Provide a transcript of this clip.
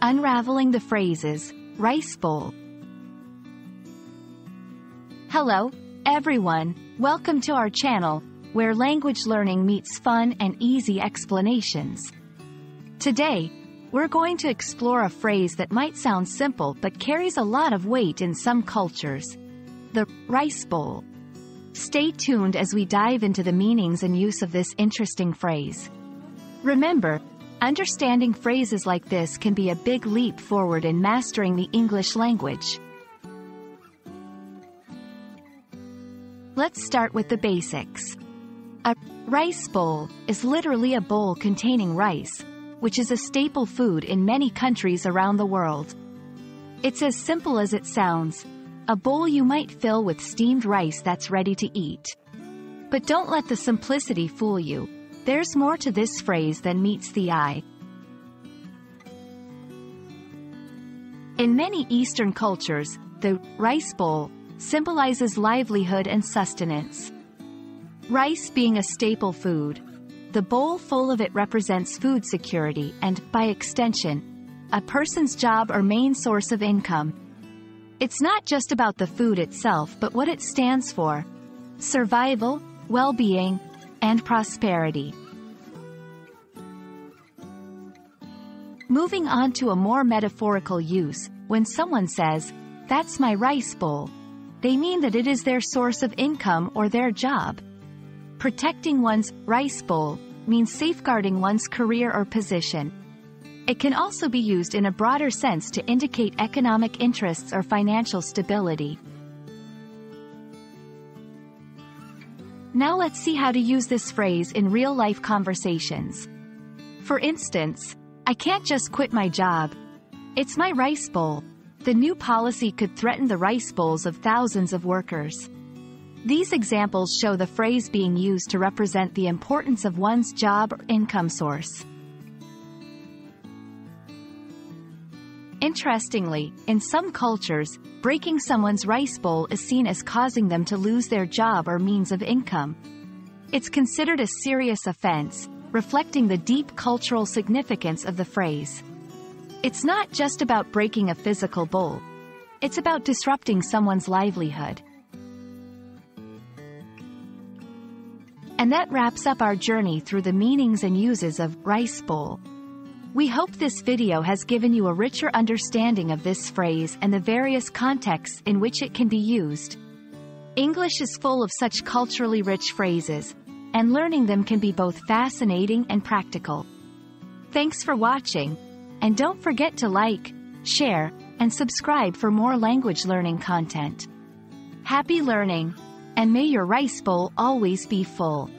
Unraveling the Phrases, Rice Bowl. Hello, everyone. Welcome to our channel, where language learning meets fun and easy explanations. Today, we're going to explore a phrase that might sound simple but carries a lot of weight in some cultures: the rice bowl. Stay tuned as we dive into the meanings and use of this interesting phrase. Remember, understanding phrases like this can be a big leap forward in mastering the English language. Let's start with the basics. A rice bowl is literally a bowl containing rice, which is a staple food in many countries around the world. It's as simple as it sounds: a bowl you might fill with steamed rice that's ready to eat. But don't let the simplicity fool you. There's more to this phrase than meets the eye. In many Eastern cultures, the rice bowl symbolizes livelihood and sustenance. Rice being a staple food, the bowl full of it represents food security and, by extension, a person's job or main source of income. It's not just about the food itself but what it stands for: survival, well-being, and prosperity. Moving on to a more metaphorical use, when someone says, "That's my rice bowl," they mean that it is their source of income or their job. Protecting one's rice bowl means safeguarding one's career or position. It can also be used in a broader sense to indicate economic interests or financial stability. Now let's see how to use this phrase in real-life conversations. For instance, "I can't just quit my job. It's my rice bowl." The new policy could threaten the rice bowls of thousands of workers. These examples show the phrase being used to represent the importance of one's job or income source. Interestingly, in some cultures, breaking someone's rice bowl is seen as causing them to lose their job or means of income. It's considered a serious offense, reflecting the deep cultural significance of the phrase. It's not just about breaking a physical bowl. It's about disrupting someone's livelihood. And that wraps up our journey through the meanings and uses of rice bowl. We hope this video has given you a richer understanding of this phrase and the various contexts in which it can be used. English is full of such culturally rich phrases, and learning them can be both fascinating and practical. Thanks for watching, and don't forget to like, share, and subscribe for more language learning content. Happy learning, and may your rice bowl always be full.